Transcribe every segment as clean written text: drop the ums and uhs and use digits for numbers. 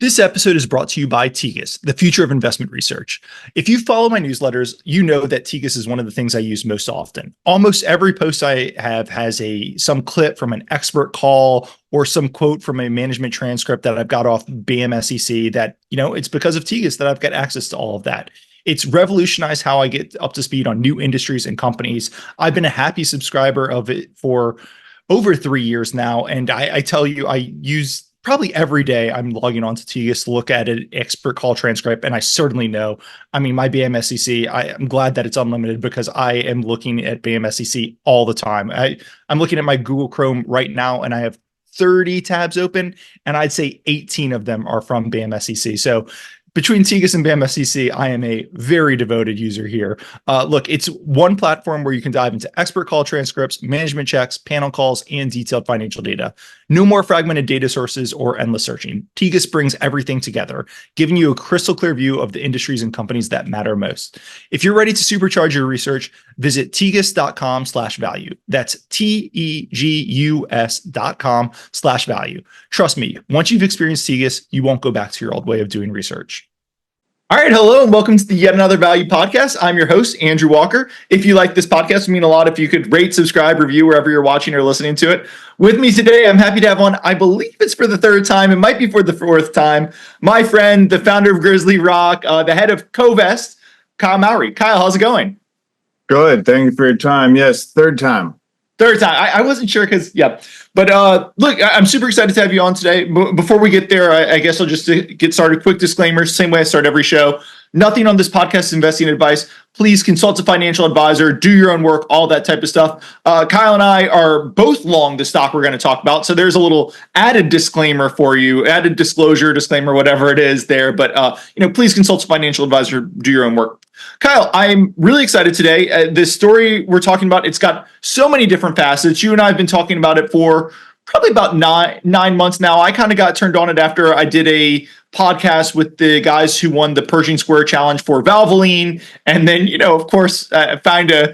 This episode is brought to you by Tegus, the future of investment research. If you follow my newsletters, you know that Tegus is one of the things I use most often. Almost every post I have has some clip from an expert call or some quote from a management transcript that I've got off BMSEC that, it's because of Tegus that I've got access to all of that. It's revolutionized how I get up to speed on new industries and companies. I've been a happy subscriber of it for over 3 years now. And I tell you, I use probably every day I'm logging on to Tegus to look at an expert call transcript. And I certainly know, my BMSEC, I'm glad that it's unlimited because I am looking at BMSEC all the time. I'm looking at my Google Chrome right now and I have 30 tabs open and I'd say 18 of them are from BMSEC. So between Tegus and BMSEC, I am a very devoted user here. Look, it's one platform where you can dive into expert call transcripts, management checks, panel calls, and detailed financial data. No more fragmented data sources or endless searching. Tegus brings everything together, giving you a crystal clear view of the industries and companies that matter most. If you're ready to supercharge your research, visit tegus.com/value. That's tegus.com/value. Trust me, once you've experienced Tegus, you won't go back to your old way of doing research. All right, hello, and welcome to the Yet Another Value podcast. I'm your host, Andrew Walker. If you like this podcast, it would mean a lot if you could rate, subscribe, review wherever you're watching or listening to it. With me today, I'm happy to have on, I believe it's for the third time, it might be for the fourth time, my friend, the founder of GrizzlyRock, the head of Covest, Kyle Mowery. Kyle, how's it going? Good. Thank you for your time. Yes, third time. Third time. I wasn't sure because, yeah. But look, I'm super excited to have you on today. Before we get there, I guess I'll just get started. Quick disclaimer, same way I start every show. Nothing on this podcast is investing advice. Please consult a financial advisor, do your own work, all that type of stuff. Kyle and I are both long the stock we're going to talk about. So there's a little added disclaimer for you, added disclosure, disclaimer, whatever it is there. But, please consult a financial advisor, do your own work. Kyle, I'm really excited today. This story we're talking about, it's got so many different facets. You and I have been talking about it for probably about nine months now. I kind of got turned on it after I did a podcast with the guys who won the Pershing Square Challenge for Valvoline. And then, of course, found a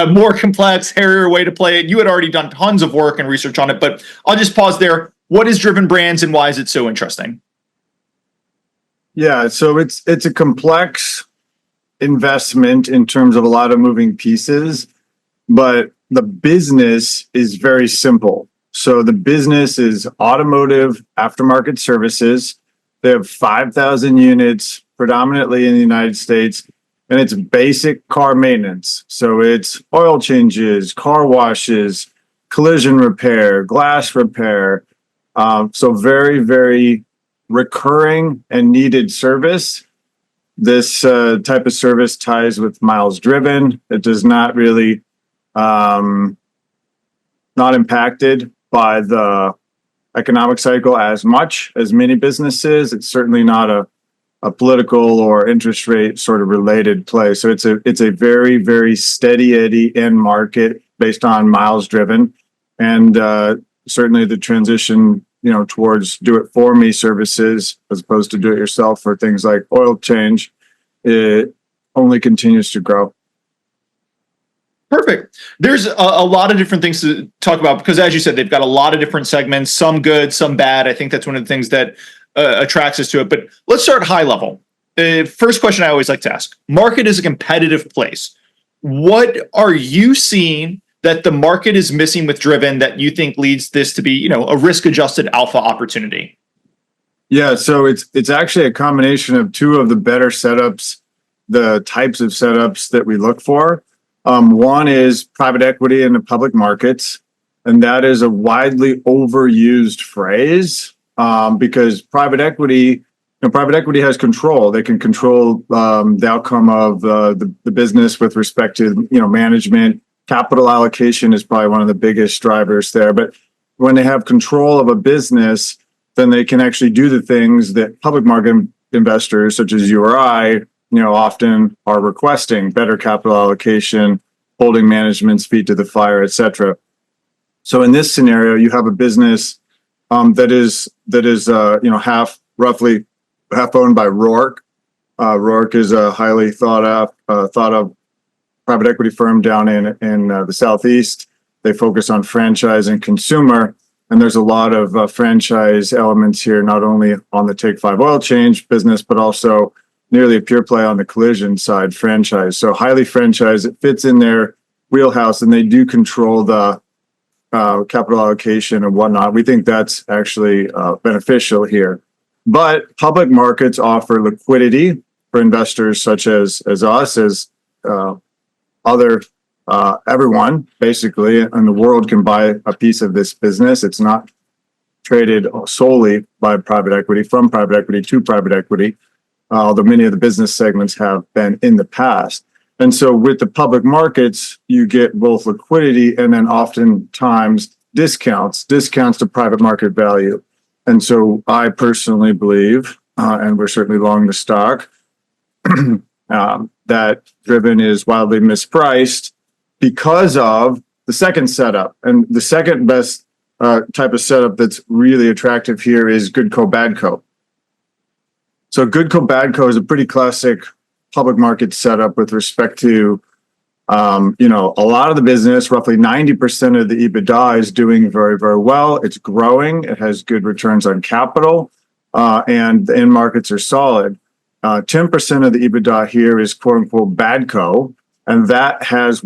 more complex, hairier way to play it. You had already done tons of work and research on it, but I'll just pause there. What is Driven Brands and why is it so interesting? Yeah, so it's a complex investment in terms of a lot of moving pieces, but the business is very simple. So the business is automotive aftermarket services. They have 5,000 units predominantly in the United States, and it's basic car maintenance. So it's oil changes, car washes, collision repair, glass repair. So very, very recurring and needed service. This type of service ties with miles driven. It does not really not impacted by the economic cycle as much as many businesses. It's certainly not a political or interest rate sort of related play. So it's a very, very steady eddy end market based on miles driven, and certainly the transition towards do it for me services as opposed to do it yourself for things like oil change, it only continues to grow. Perfect. There's a lot of different things to talk about because, as you said, they've got a lot of different segments, some good, some bad. I think that's one of the things that attracts us to it. But let's start high level. First question I always like to ask. Market is a competitive place. What are you seeing that the market is missing with Driven that you think leads this to be, a risk-adjusted alpha opportunity? Yeah, so it's actually a combination of two of the better setups, the types of setups that we look for. One is private equity in the public markets, and that is a widely overused phrase because private equity has control. They can control the outcome of the business with respect to management. Capital allocation is probably one of the biggest drivers there. But when they have control of a business, then they can actually do the things that public market investors, such as you or I, often are requesting: better capital allocation, holding management's feet to the fire, et cetera. So in this scenario, you have a business that is roughly half owned by Roark. Roark is a highly thought of private equity firm down in the Southeast. They focus on franchise and consumer, And there's a lot of franchise elements here, not only on the Take 5 oil change business, but also nearly a pure play on the collision side franchise. So highly franchised, it fits in their wheelhouse, and they do control the capital allocation and whatnot. We think that's actually beneficial here. But public markets offer liquidity for investors such as us, as other everyone basically in the world can buy a piece of this business. It's not traded solely by private equity, from private equity to private equity, although many of the business segments have been in the past. And so with the public markets, you get both liquidity and then oftentimes discounts to private market value. And so I personally believe, and we're certainly long the stock, that Driven is wildly mispriced because of the second setup. And the second best type of setup that's really attractive here is goodco, badco. So goodco, badco is a pretty classic public market setup with respect to, a lot of the business, roughly 90% of the EBITDA is doing very, very well. It's growing. It has good returns on capital, and the end markets are solid. 10% of the EBITDA here is quote unquote badco, and that has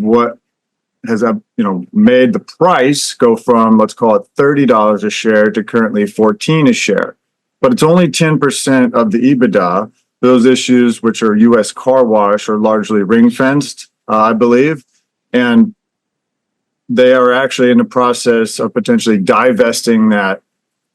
made the price go from, let's call it $30 a share to currently $14 a share. But it's only 10% of the EBITDA. Those issues, which are U.S. car wash, are largely ring-fenced, I believe. And they are actually in the process of potentially divesting that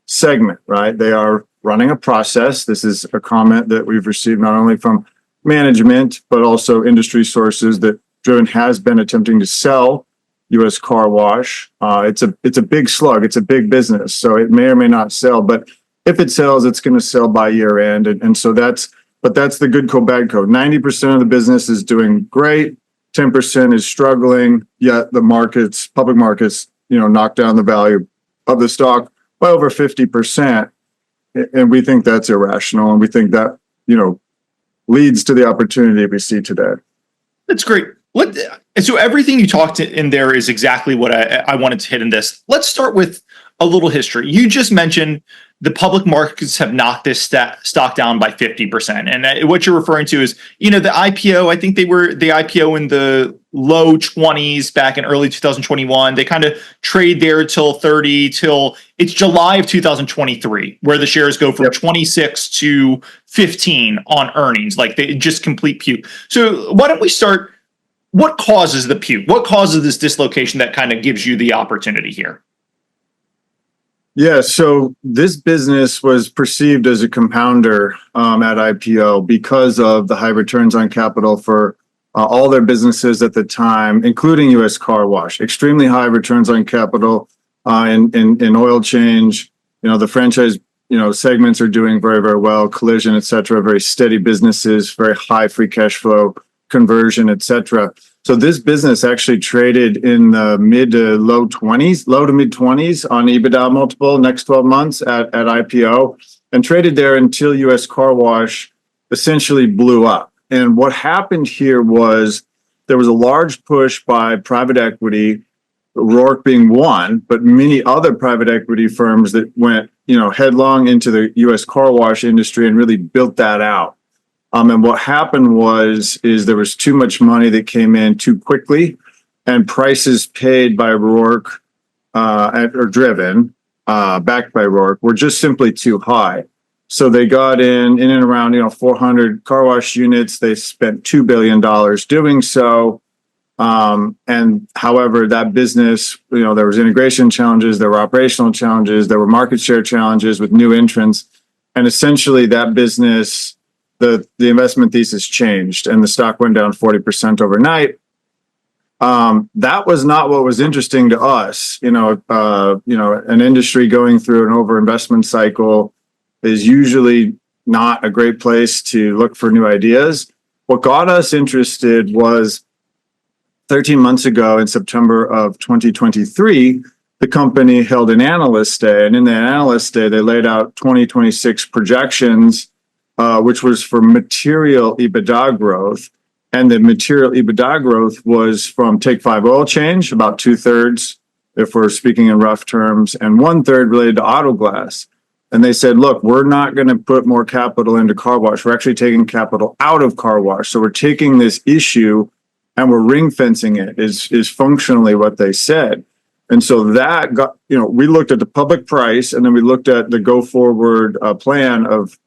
segment, right? They are running a process. This is a comment that we've received not only from management, but also industry sources that Driven has been attempting to sell U.S. car wash. It's a big slug. It's a big business. So it may or may not sell, but if it sells, it's going to sell by year end. And so that's the goodco, badco. 90% of the business is doing great. 10% is struggling, yet the markets, public markets, knock down the value of the stock by over 50%. And we think that's irrational. And we think that, leads to the opportunity we see today. That's great. So everything you talked in there is exactly what I wanted to hit in this. Let's start with a little history. You just mentioned the public markets have knocked this stock down by 50%. And what you're referring to is, the IPO, I think they were the IPO in the low 20s back in early 2021. They kind of trade there till it's July of 2023, where the shares go from 26 to 15 on earnings. Like they just complete puke. So why don't we start? What causes the puke? What causes this dislocation that kind of gives you the opportunity here? Yeah, so this business was perceived as a compounder at IPO because of the high returns on capital for all their businesses at the time, including U.S. car wash. Extremely high returns on capital in oil change. The franchise segments are doing very, very well. Collision, et cetera, very steady businesses, very high free cash flow conversion, et cetera. So this business actually traded in the mid to mid 20s on EBITDA multiple next 12 months at IPO, and traded there until U.S. car wash essentially blew up. And what happened here was there was a large push by private equity, Roark being one, but many other private equity firms that went, headlong into the U.S. car wash industry and really built that out. And what happened is there was too much money that came in too quickly, and prices paid by Roark or Driven, backed by Roark, were just simply too high. So they got in and around 400 car wash units. They spent $2 billion doing so. And however, that business, there was integration challenges, there were operational challenges, there were market share challenges with new entrants, and essentially that business. The investment thesis changed and the stock went down 40% overnight. That was not what was interesting to us. An industry going through an overinvestment cycle is usually not a great place to look for new ideas. What got us interested was 13 months ago in September of 2023, the company held an analyst day. And in the analyst day, they laid out 2026 projections, which was for material EBITDA growth. And the material EBITDA growth was from Take 5 oil change, about 2/3. if we're speaking in rough terms, and 1/3 related to auto glass. And they said, look, we're not going to put more capital into car wash. We're actually taking capital out of car wash. So we're taking this issue and we're ring fencing it is functionally what they said. And so that got, we looked at the public price, and then we looked at the go forward plan of,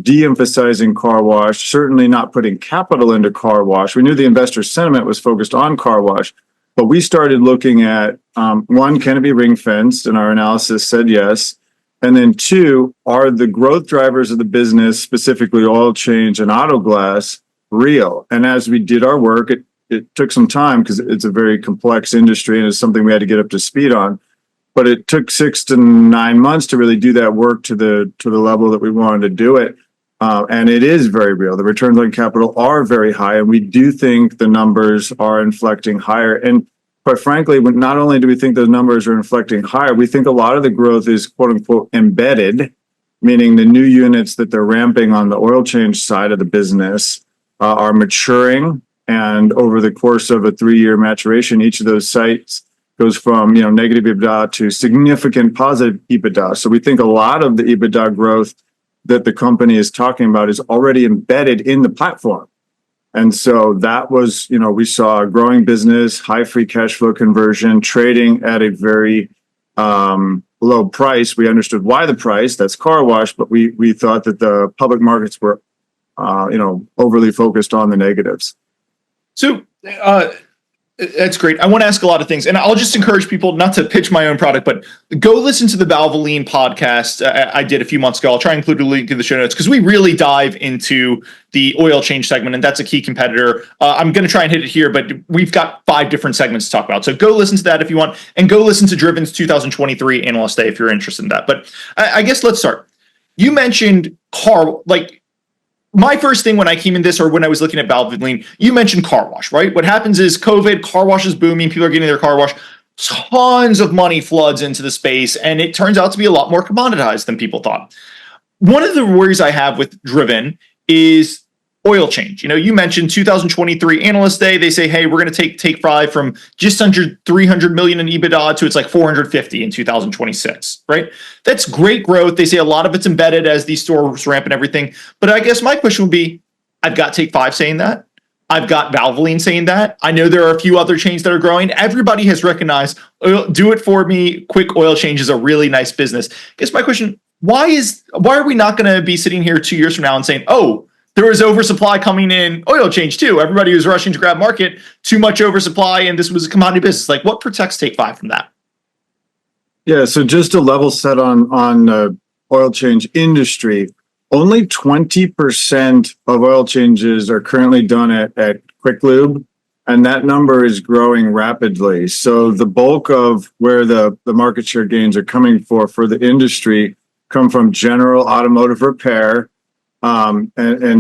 de-emphasizing car wash, certainly not putting capital into car wash. We knew the investor sentiment was focused on car wash, but we started looking at, one, can it be ring fenced? And our analysis said yes. And then two, are the growth drivers of the business, specifically oil change and auto glass, real? And as we did our work, it took some time because it's a very complex industry and it's something we had to get up to speed on. But it took 6 to 9 months to really do that work to the level that we wanted to do it. And it is very real. The returns on capital are very high, and we do think the numbers are inflecting higher. And quite frankly, not only do we think those numbers are inflecting higher, we think a lot of the growth is quote unquote embedded, meaning the new units that they're ramping on the oil change side of the business are maturing. And over the course of a 3-year maturation, each of those sites goes from negative EBITDA to significant positive EBITDA. So we think a lot of the EBITDA growth that the company is talking about is already embedded in the platform. And so that was, we saw a growing business, high free cash flow conversion, trading at a very low price. We understood why the price, that's car wash, but we thought that the public markets were, overly focused on the negatives. So that's great. I want to ask a lot of things, and I'll just encourage people not to pitch my own product, but go listen to the Valvoline podcast I did a few months ago. I'll try and include a link in the show notes because we really dive into the oil change segment, and that's a key competitor. I'm going to try and hit it here, but we've got 5 different segments to talk about. So go listen to that if you want, and go listen to Driven's 2023 Analyst Day if you're interested in that. But I guess let's start. You mentioned my first thing when I came in this, or when I was looking at Valvoline, you mentioned car wash, right? What happens is COVID, car wash is booming. People are getting their car wash. Tons of money floods into the space, and it turns out to be a lot more commoditized than people thought. One of the worries I have with Driven is oil change. You mentioned 2023 Analyst Day. They say, hey, we're going to take 5 from just under 300 million in EBITDA to it's like 450 in 2026, right? That's great growth. They say a lot of it's embedded as these stores ramp and everything. But I guess my question would be, I've got Take 5 saying that. I've got Valvoline saying that. I know there are a few other chains that are growing. Everybody has recognized, do it for me. Quick oil change is a really nice business. I guess my question, why are we not going to be sitting here 2 years from now and saying, oh, there was oversupply coming in oil change too. Everybody was rushing to grab market, too much oversupply, and this was a commodity business. Like, what protects Take 5 from that? Yeah, so just to level set on oil change industry, only 20% of oil changes are currently done at Quick Lube, and that number is growing rapidly. So the bulk of where the market share gains are coming for the industry come from general automotive repair, and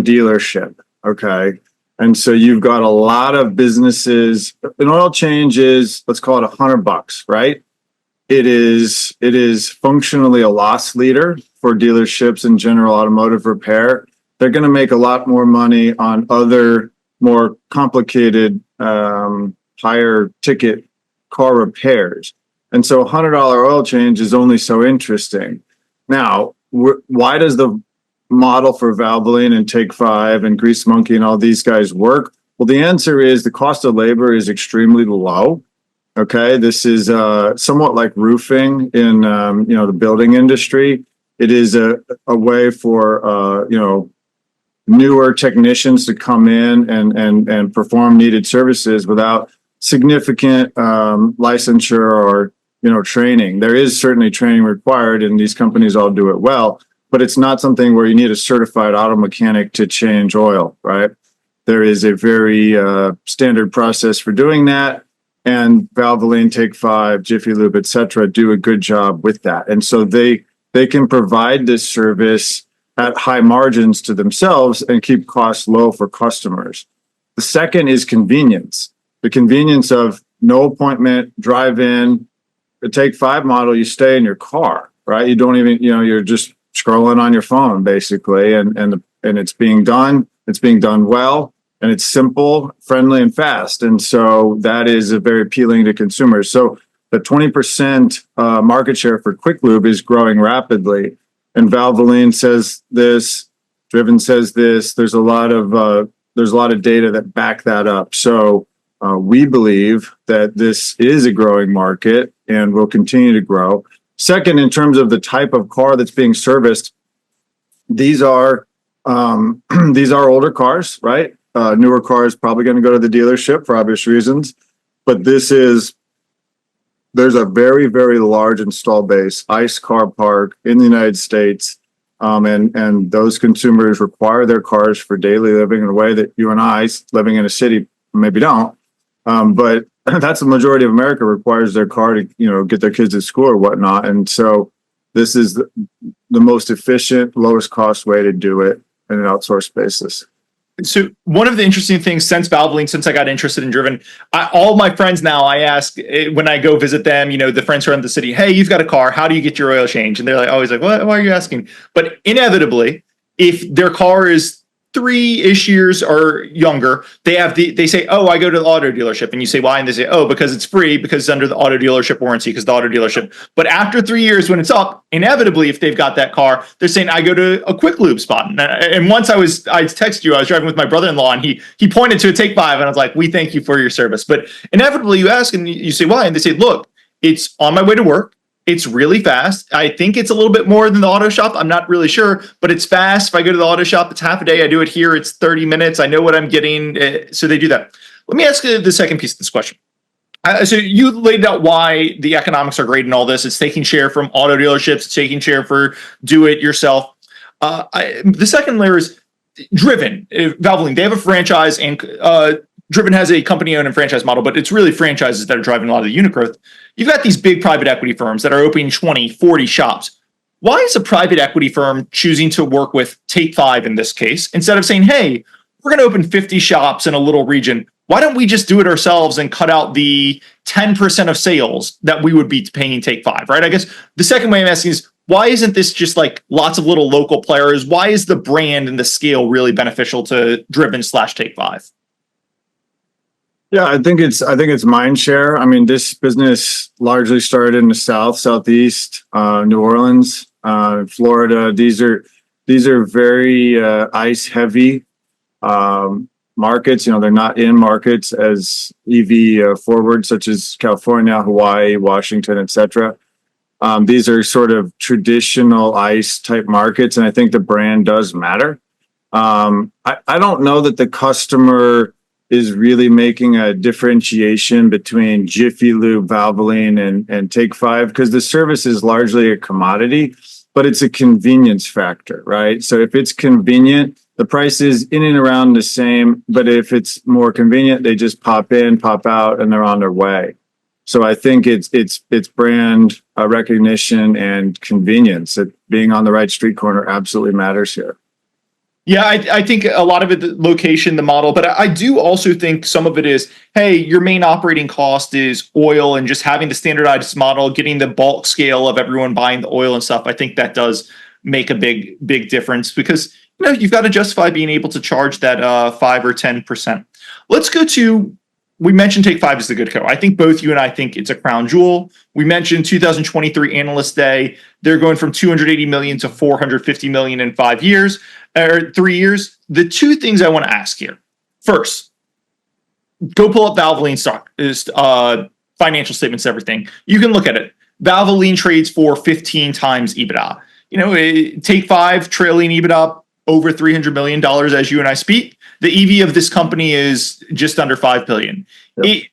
dealership. Okay. And so you've got a lot of businesses. An oil change is, let's call it $100, right? It is functionally a loss leader for dealerships and general automotive repair. They're going to make a lot more money on other more complicated, higher ticket car repairs. And so $100 oil change is only so interesting. Now, why does the model for Valvoline and Take 5 and Grease Monkey and all these guys work? Well, the answer is the cost of labor is extremely low. Okay, this is somewhat like roofing in the building industry. It is a way for newer technicians to come in and perform needed services without significant licensure or training. There is certainly training required, and these companies all do it well. But it's not something where you need a certified auto mechanic to change oil, right? There is a very standard process for doing that, and Valvoline, Take 5, Jiffy Lube, et cetera, do a good job with that. And so they can provide this service at high margins to themselves and keep costs low for customers. The second is convenience. The convenience of no appointment, drive in. The Take 5 model, you stay in your car, right? You don't even, you're just scrolling on your phone basically, and it's being done well, and it's simple, friendly, and fast. And so that is very appealing to consumers. So the 20% market share for quick lube is growing rapidly. And Valvoline says this, Driven says this. There's a lot of data that back that up. So we believe that this is a growing market and will continue to grow. Second, in terms of the type of car that's being serviced, these are older cars, right? Newer cars probably going to go to the dealership for obvious reasons, but there's a very, very large install base ICE car park in the United States, and those consumers require their cars for daily living in a way that you and I, living in a city, maybe don't. But that's the majority of America requires their car to, get their kids to school or whatnot. And so this is the most efficient, lowest cost way to do it in an outsourced basis. So one of the interesting things since Valvoline, since I got interested in Driven, all my friends now, I ask when I go visit them, the friends around the city, hey, you've got a car, how do you get your oil change? And they're like, always like, what? Why are you asking? But inevitably, if their car is 3-ish years or younger, they say, oh, I go to the auto dealership. And you say, why? And they say, oh, because it's free, because it's under the auto dealership warranty, because the auto dealership. But after 3 years, when it's up, inevitably, if they've got that car, they're saying, I go to a quick lube spot. And once I texted you, I was driving with my brother-in-law, and he pointed to a Take 5, and I was like, we thank you for your service. But inevitably, you ask, and you say, why? And they say, look, it's on my way to work. It's really fast. I think it's a little bit more than the auto shop. I'm not really sure, but it's fast. If I go to the auto shop, it's half a day. I do it here. It's 30 minutes. I know what I'm getting. So they do that. Let me ask you the second piece of this question. So you laid out why the economics are great in all this. It's taking share from auto dealerships. It's taking share for do it yourself. The second layer is Driven. Valvoline, they have a franchise, and Driven has a company-owned and franchise model, but it's really franchises that are driving a lot of the unit growth. You've got these big private equity firms that are opening 20, 40 shops. Why is a private equity firm choosing to work with Take 5 in this case, instead of saying, hey, we're going to open 50 shops in a little region? Why don't we just do it ourselves and cut out the 10% of sales that we would be paying Take 5, right? I guess the second way I'm asking is, why isn't this just like lots of little local players? Why is the brand and the scale really beneficial to Driven/Take 5? Yeah, I think it's mind share. I mean, this business largely started in the Southeast, New Orleans, Florida. These are very ICE heavy markets. They're not in markets as EV forward, such as California, Hawaii, Washington, etc. These are sort of traditional ICE type markets, and I think the brand does matter. I don't know that the customer is really making a differentiation between Jiffy Lube, Valvoline, and Take 5, because the service is largely a commodity, but it's a convenience factor, right? So if it's convenient, the price is in and around the same, but if it's more convenient, they just pop in, pop out, and they're on their way. So I think it's brand recognition and convenience. That being on the right street corner absolutely matters here. Yeah, I think a lot of it, the location, the model, but I do also think some of it is, hey, your main operating cost is oil, and just having the standardized model, getting the bulk scale of everyone buying the oil and stuff. I think that does make a big difference, because you've got to justify being able to charge that 5 or 10%. Let's go to, we mentioned Take 5 is the goodco. I think both you and I think it's a crown jewel. We mentioned 2023 Analyst Day. They're going from 280 million to 450 million in 5 years. Or 3 years. The two things I want to ask here. First, go pull up Valvoline stock, financial statements, everything. You can look at it. Valvoline trades for 15 times EBITDA. Take 5 trailing EBITDA over $300 million as you and I speak. The EV of this company is just under $5 billion. Yep.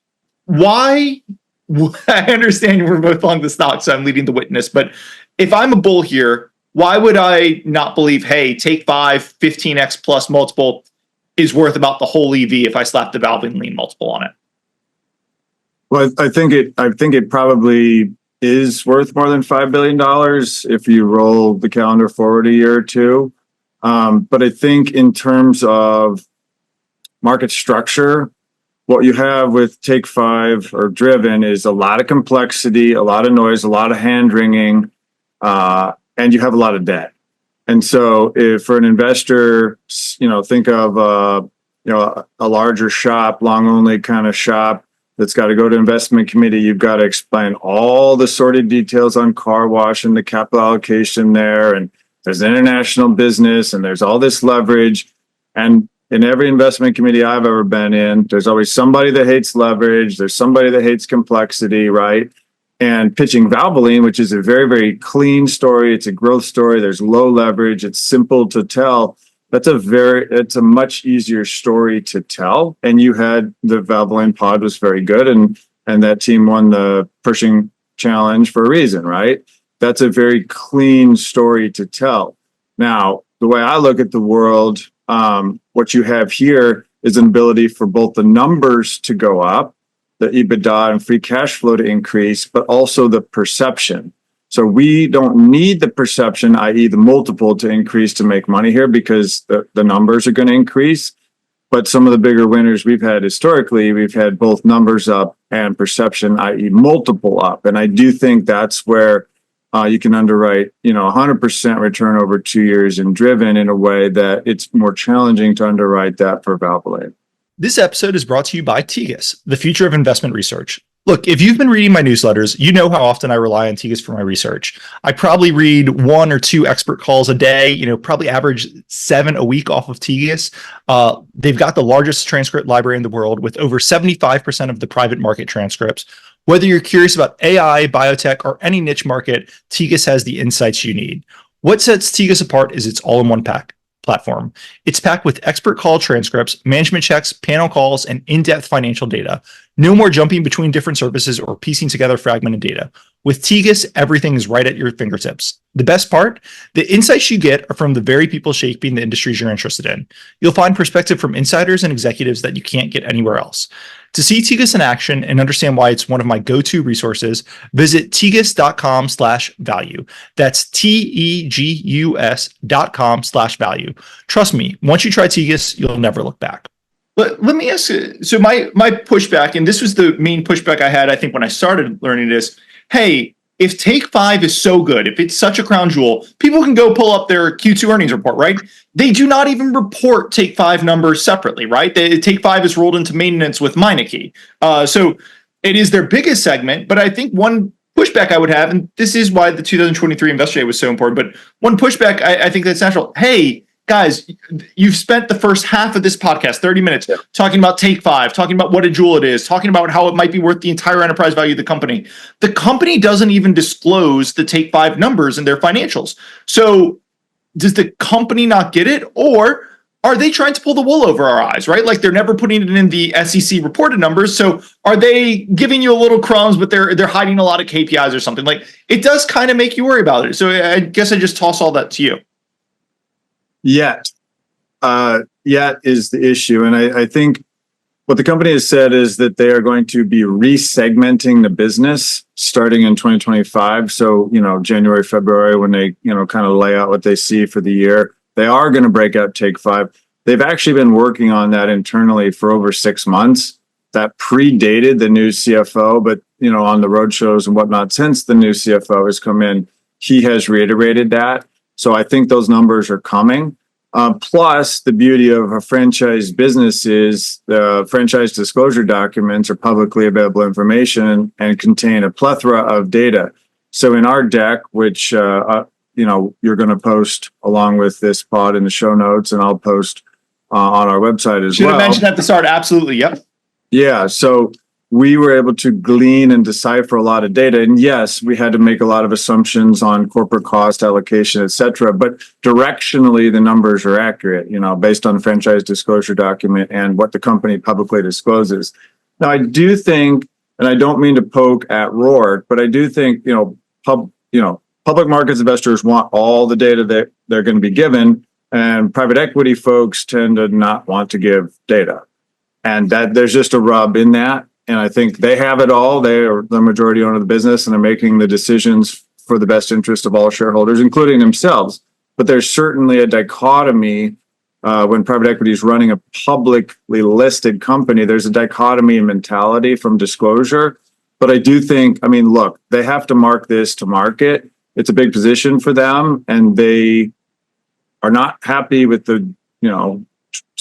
Why? I understand we're both long the stock, so I'm leading the witness. But if I'm a bull here, why would I not believe, hey, Take 5, 15x plus multiple is worth about the whole EV if I slap the Valvoline multiple on it? Well, I think it probably is worth more than $5 billion if you roll the calendar forward a year or two. But I think in terms of market structure, what you have with Take 5 or Driven is a lot of complexity, a lot of noise, a lot of hand-wringing, and you have a lot of debt. And so if for an investor, think of a larger shop, long only kind of shop, that's got to go to investment committee. You've got to explain all the sordid details on car wash and the capital allocation there. And there's international business and there's all this leverage. And in every investment committee I've ever been in, there's always somebody that hates leverage. There's somebody that hates complexity, right? And pitching Valvoline, which is a very, very clean story. It's a growth story. There's low leverage. It's simple to tell. It's a much easier story to tell. And you had the Valvoline pod was very good. And that team won the Pershing Challenge for a reason, right? That's a very clean story to tell. Now, the way I look at the world, what you have here is an ability for both the numbers to go up, the EBITDA and free cash flow to increase, but also the perception. So we don't need the perception, i.e. the multiple, to increase to make money here because the numbers are going to increase. But some of the bigger winners we've had historically, we've had both numbers up and perception, i.e. multiple up. And I do think that's where you can underwrite, 100% return over 2 years in Driven in a way that it's more challenging to underwrite that for Valvoline. This episode is brought to you by Tegus, the future of investment research. Look, if you've been reading my newsletters, you know how often I rely on Tegus for my research. I probably read 1 or 2 expert calls a day, probably average 7 a week off of Tegus. They've got the largest transcript library in the world with over 75% of the private market transcripts. Whether you're curious about AI, biotech, or any niche market, Tegus has the insights you need. What sets Tegus apart is its all-in-one platform. It's packed with expert call transcripts, management checks, panel calls, and in-depth financial data. No more jumping between different services or piecing together fragmented data. With Tegus, everything is right at your fingertips. The best part? The insights you get are from the very people shaping the industries you're interested in. You'll find perspective from insiders and executives that you can't get anywhere else. To see Tegus in action and understand why it's one of my go-to resources, visit tegus.com/value. That's TEGUS.com/value. Trust me, once you try Tegus, you'll never look back. But let me ask you, so my pushback, and this was the main pushback I had, I think, when I started learning this, hey, if Take 5 is so good, if it's such a crown jewel, people can go pull up their Q2 earnings report, right? They do not even report Take 5 numbers separately, right? Take 5 is rolled into maintenance with Meineke. So it is their biggest segment, but I think one pushback I would have, and this is why the 2023 Investor Day was so important, but one pushback I think that's natural. Hey, guys, you've spent the first half of this podcast, 30 minutes, talking about Take 5, talking about what a jewel it is, talking about how it might be worth the entire enterprise value of the company. The company doesn't even disclose the Take 5 numbers in their financials. So does the company not get it? Or are they trying to pull the wool over our eyes, right? Like they're never putting it in the SEC reported numbers. So are they giving you a little crumbs, but they're hiding a lot of KPIs or something? Like it does kind of make you worry about it. So I guess I just toss all that to you. Yet is the issue. And I think what the company has said is that they are going to be resegmenting the business starting in 2025. So, January, February, when they, kind of lay out what they see for the year, they are going to break out Take 5. They've actually been working on that internally for over 6 months. That predated the new CFO, but, on the road shows and whatnot, since the new CFO has come in, he has reiterated that. So I think those numbers are coming. Plus, the beauty of a franchise business is the franchise disclosure documents are publicly available information and contain a plethora of data. So in our deck, which you're going to post along with this pod in the show notes, and I'll post on our website as well. Should have mentioned at the start. Absolutely. Yep. Yeah. So we were able to glean and decipher a lot of data. And yes, we had to make a lot of assumptions on corporate cost allocation, et cetera. But directionally, the numbers are accurate, based on the franchise disclosure document and what the company publicly discloses. Now, I do think, and I don't mean to poke at Roark, but I do think, public markets investors want all the data that they're going to be given, and private equity folks tend to not want to give data. And that there's just a rub in that. And I think they have it all. They are the majority owner of the business and are making the decisions for the best interest of all shareholders, including themselves. But there's certainly a dichotomy when private equity is running a publicly listed company. There's a dichotomy in mentality from disclosure. But I do think, look, they have to mark this to market. It's a big position for them, and they are not happy with the,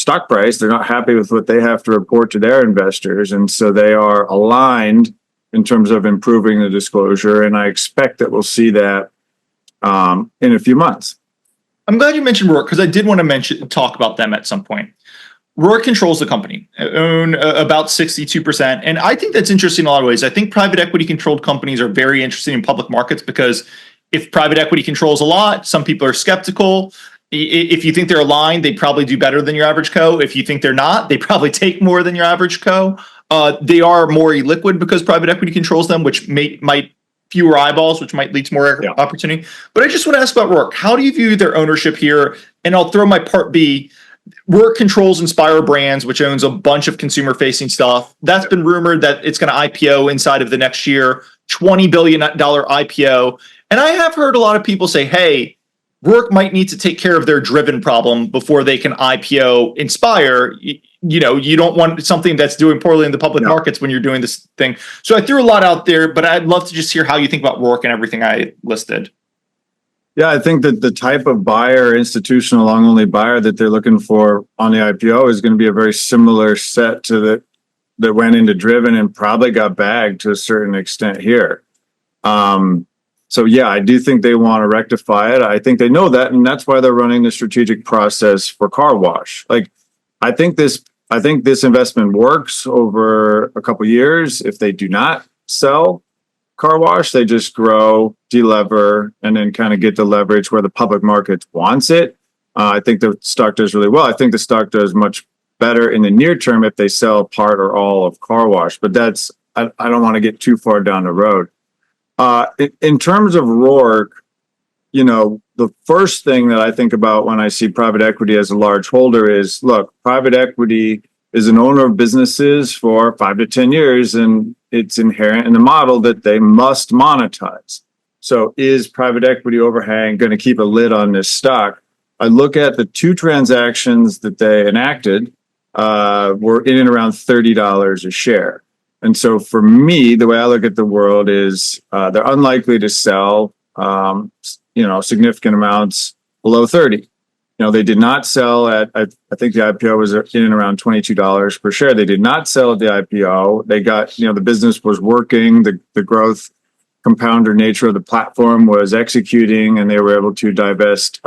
stock price. They're not happy with what they have to report to their investors. And so they are aligned in terms of improving the disclosure. And I expect that we'll see that in a few months. I'm glad you mentioned Roark, because I did want to talk about them at some point. Roark controls the company, own about 62%. And I think that's interesting in a lot of ways. I think private equity controlled companies are very interesting in public markets, because if private equity controls a lot, some people are skeptical. If you think they're aligned, they probably do better than your average co. If you think they're not, they probably take more than your average co. They are more illiquid because private equity controls them, which might fewer eyeballs, which might lead to more opportunity. But I just want to ask about Roark. How do you view their ownership here? And I'll throw my part B. Roark controls Inspire Brands, which owns a bunch of consumer-facing stuff. That's been rumored that it's going to IPO inside of the next year, $20 billion IPO. And I have heard a lot of people say, hey, Roark might need to take care of their driven problem before they can IPO Inspire. You don't want something that's doing poorly in the public markets when you're doing this thing. So I threw a lot out there, but I'd love to just hear how you think about Roark and everything I listed. Yeah, I think that the type of buyer, institutional long-only buyer that they're looking for on the IPO is going to be a very similar set to that went into driven and probably got bagged to a certain extent here. So yeah, I do think they want to rectify it. I think they know that, and that's why they're running the strategic process for car wash. Like, I think this investment works over a couple of years. If they do not sell car wash, they just grow, delever, and then kind of get the leverage where the public market wants it. I think the stock does really well. I think the stock does much better in the near term if they sell part or all of car wash. But I don't want to get too far down the road. In terms of Roark, the first thing that I think about when I see private equity as a large holder is, look, private equity is an owner of businesses for 5 to 10 years, and it's inherent in the model that they must monetize. So is private equity overhang going to keep a lid on this stock? I look at the 2 transactions that they enacted were in and around $30 a share. And so for me, the way I look at the world is they're unlikely to sell, significant amounts below 30. They did not sell at, I think the IPO was in and around $22 per share. They did not sell at the IPO. They got, the business was working, the growth compounder nature of the platform was executing, and they were able to divest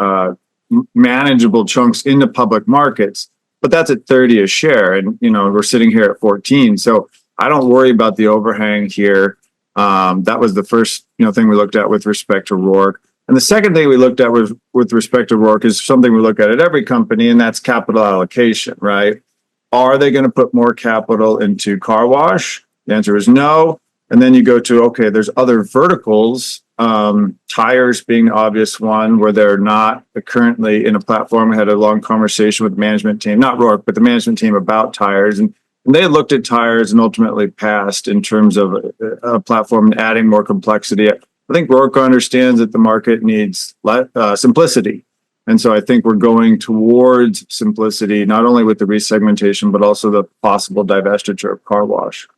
manageable chunks into public markets. But that's at 30 a share. And, we're sitting here at 14. So I don't worry about the overhang here. That was the first thing we looked at with respect to Roark. And the second thing we looked at with respect to Roark is something we look at every company, and that's capital allocation, right? Are they going to put more capital into car wash? The answer is no. And then you go to, okay, there's other verticals, tires being the obvious one, where they're not currently in a platform. I had a long conversation with the management team, not Roark, but the management team about tires. And they had looked at tires and ultimately passed in terms of a platform and adding more complexity. I think Roark understands that the market needs simplicity. And so I think we're going towards simplicity, not only with the resegmentation, but also the possible divestiture of car wash.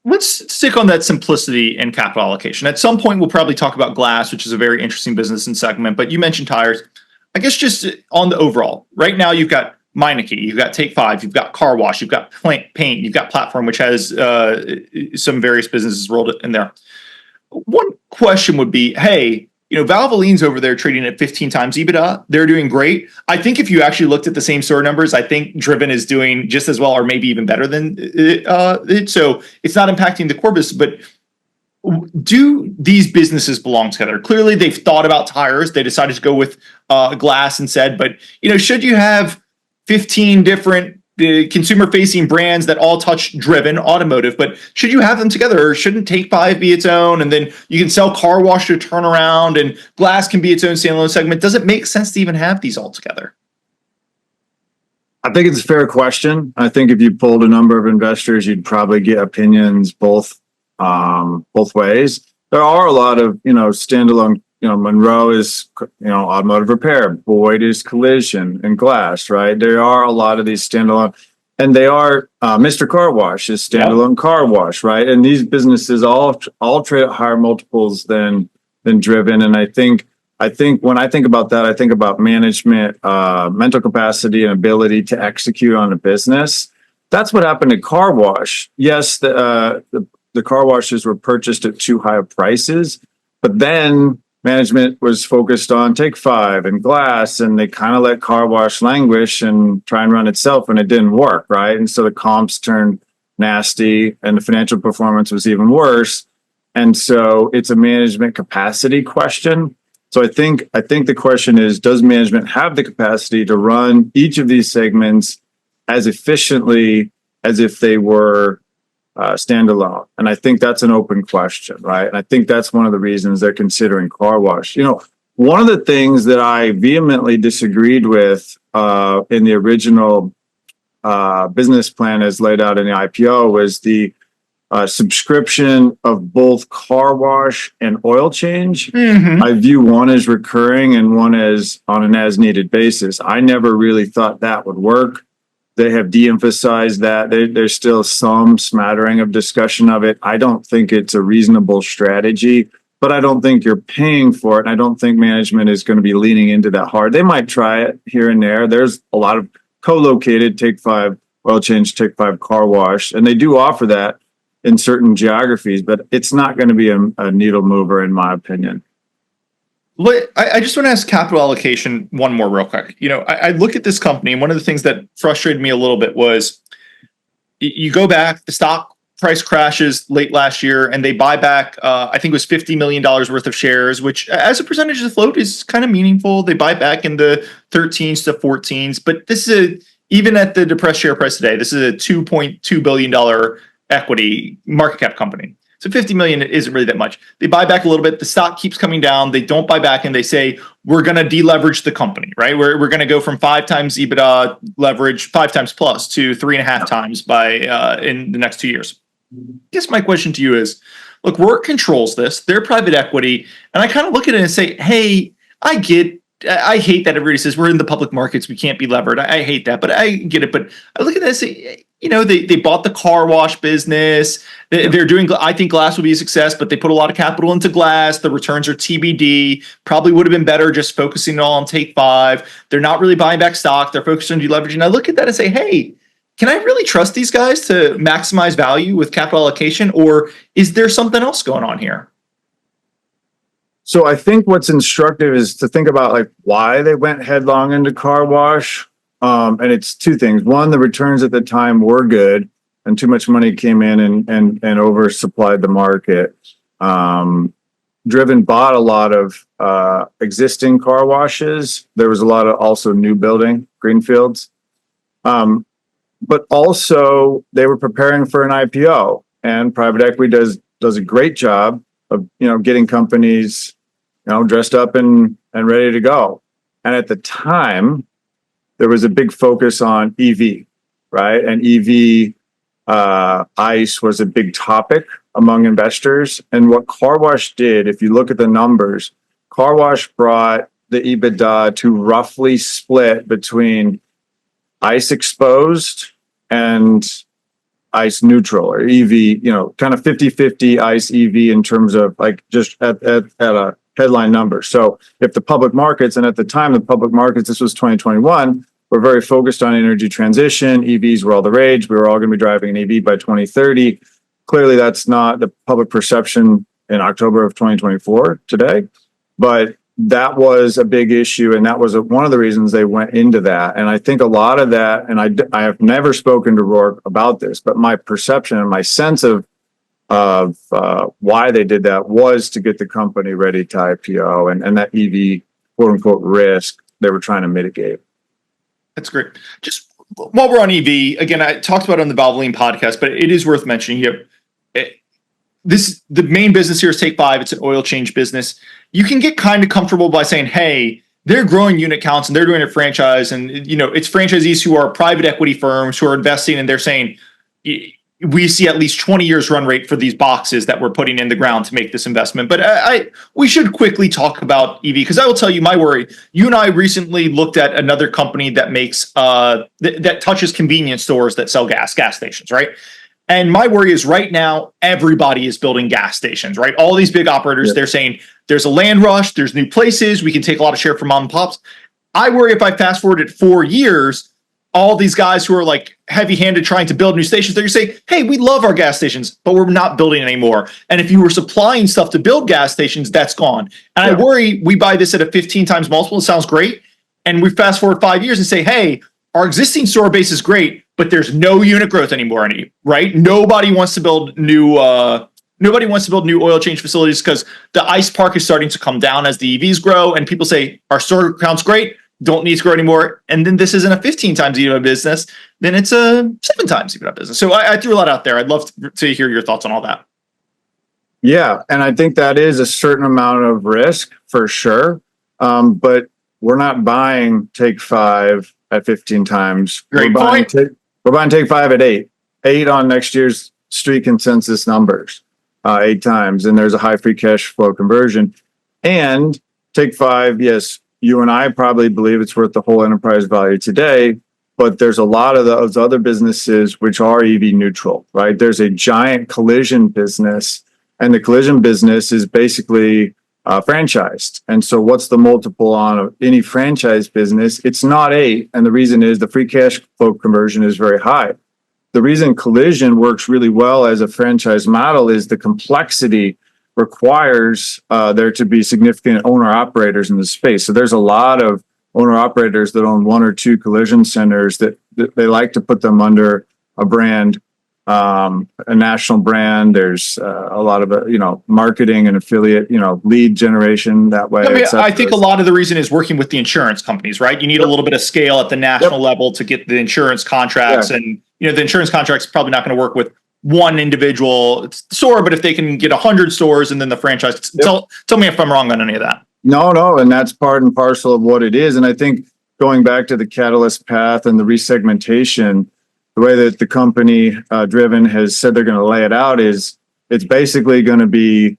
Let's stick on that simplicity and capital allocation. At some point, we'll probably talk about glass, which is a very interesting business and segment, but you mentioned tires. I guess just on the overall, right now you've got Meineke, you've got Take 5, you've got car wash, you've got paint, you've got platform, which has some various businesses rolled in there. One question would be, hey, Valvoline's over there trading at 15 times EBITDA. They're doing great. I think if you actually looked at the same store numbers, I think Driven is doing just as well or maybe even better than it. So it's not impacting the core business, but do these businesses belong together? Clearly, they've thought about tires. They decided to go with glass instead. But, should you have 15 different consumer-facing brands that all touch Driven, automotive, but should you have them together, or shouldn't Take 5 be its own, and then you can sell car wash to turn around, and glass can be its own standalone segment? Does it make sense to even have these all together? I think it's a fair question. I think if you polled a number of investors, you'd probably get opinions both ways. There are a lot of standalone. Monroe is, automotive repair. Boyd is collision and glass, right? There are a lot of these standalone, and they are, Mr. Car Wash is standalone car wash, right? And these businesses all trade at higher multiples than Driven. And I think I think when I think about that, I think about management, mental capacity and ability to execute on a business. That's what happened to car wash. Yes, the car washes were purchased at too high of prices, but then management was focused on Take 5 and glass, and they kind of let car wash languish and try and run itself, and it didn't work, right? And so the comps turned nasty and the financial performance was even worse. And so it's a management capacity question. So I think the question is, does management have the capacity to run each of these segments as efficiently as if they were standalone? And I think that's an open question, right? And I think that's one of the reasons they're considering car wash. You know, one of the things that I vehemently disagreed with in the original business plan as laid out in the IPO was the subscription of both car wash and oil change. I view one as recurring and one as on an as needed basis. I never really thought that would work. They have de-emphasized that. There's still some smattering of discussion of it. I don't think it's a reasonable strategy, but I don't think you're paying for it. And I don't think management is going to be leaning into that hard. They might try it here and there. There's a lot of co-located Take 5 oil change, Take 5 car wash, and they do offer that in certain geographies, but it's not going to be a needle mover in my opinion. I just want to ask capital allocation one more real quick. You know, I look at this company, and one of the things that frustrated me a little bit was you go back, the stock price crashes late last year, and they buy back, I think it was $50 million worth of shares, which as a percentage of the float is kind of meaningful. They buy back in the 13s to 14s, but this is even at the depressed share price today, this is a $2.2 billion equity market cap company. So 50 million isn't really that much. They buy back a little bit. The stock keeps coming down. They don't buy back, and they say, we're going to deleverage the company, right? We're going to go from 5 times EBITDA leverage, 5 times plus, to 3.5 times by in the next 2 years. I guess my question to you is, look, Roark controls this. They're private equity. And I kind of look at it and say, hey, I hate that everybody says we're in the public markets, we can't be levered. I hate that, but I get it. But I look at that and say, you know, they bought the car wash business. They're doing, I think glass will be a success, but they put a lot of capital into glass. The returns are TBD. Probably would have been better just focusing all on Take 5. They're not really buying back stock. They're focused on deleveraging. I look at that and say, hey, can I really trust these guys to maximize value with capital allocation? Or is there something else going on here? So I think what's instructive is to think about like why they went headlong into car wash. And it's two things. One, the returns at the time were good and too much money came in and oversupplied the market. Driven bought a lot of existing car washes. There was a lot of also new building, greenfields. But also they were preparing for an IPO, and private equity does a great job of, you know, getting companies, you know, dressed up and ready to go. And at the time, there was a big focus on EV, right? And EV ICE was a big topic among investors. And what car wash did, if you look at the numbers, car wash brought the EBITDA to roughly split between ICE exposed and ICE neutral, or EV, you know, kind of 50-50 ICE EV in terms of like just at a headline number. So if the public markets, and at the time the public markets, this was 2021, were very focused on energy transition, EVs were all the rage, we were all going to be driving an EV by 2030. Clearly that's not the public perception in October of 2024 today, but that was a big issue, and that was one of the reasons they went into that. And I think a lot of that, and I have never spoken to Roark about this, but my perception and my sense of why they did that was to get the company ready to IPO, and that EV quote unquote risk they were trying to mitigate. That's great. Just while we're on EV, again, I talked about it on the Valvoline podcast, but it is worth mentioning here. The main business here is Take 5. It's an oil change business. You can get kind of comfortable by saying, hey, they're growing unit counts and they're doing a franchise, and you know, it's franchisees who are private equity firms who are investing, and they're saying, we see at least 20 years run rate for these boxes that we're putting in the ground to make this investment. But we should quickly talk about EV, because I will tell you my worry. You and I recently looked at another company that makes that touches convenience stores that sell gas stations, right? And my worry is right now, everybody is building gas stations, right? All these big operators, Yep. they're saying there's a land rush, there's new places, we can take a lot of share from mom and pops. I worry if I fast forward it 4 years, all these guys who are like heavy-handed trying to build new stations, they're going to say, hey, we love our gas stations, but we're not building anymore. And if you were supplying stuff to build gas stations, that's gone. And I worry we buy this at a 15 times multiple. It sounds great. And we fast forward 5 years and say, hey, our existing store base is great, but there's no unit growth anymore, right? Nobody wants to build new oil change facilities because the ICE park is starting to come down as the EVs grow. And people say, our store count's great, don't need to grow anymore. And then this isn't a 15 times EBITDA business, then it's a 7 times EBITDA business. So I threw a lot out there. I'd love to hear your thoughts on all that. Yeah, and I think that is a certain amount of risk for sure. But we're not buying Take 5 at 15 times. Great point. We're buying Take 5 at 8. 8 on next year's street consensus numbers, 8 times. And there's a high free cash flow conversion. And Take 5, yes, you and I probably believe it's worth the whole enterprise value today, but there's a lot of those other businesses which are EV neutral, right? There's a giant collision business, and the collision business is basically franchised. And so what's the multiple on any franchise business? It's not 8. And the reason is the free cash flow conversion is very high. The reason collision works really well as a franchise model is the complexity requires there to be significant owner operators in the space. So there's a lot of owner operators that own 1 or 2 collision centers that they like to put them under a brand, a national brand. There's a lot of marketing and affiliate, lead generation that way. I think a lot of the reason is working with the insurance companies, right? You need a little bit of scale at the national level to get the insurance contracts, and the insurance contracts probably not going to work with one individual store, but if they can get 100 stores and then the franchise, tell me if I'm wrong on any of that. No, and that's part and parcel of what it is. And I think going back to the catalyst path and the resegmentation, the way that the company Driven has said they're going to lay it out is it's basically going to be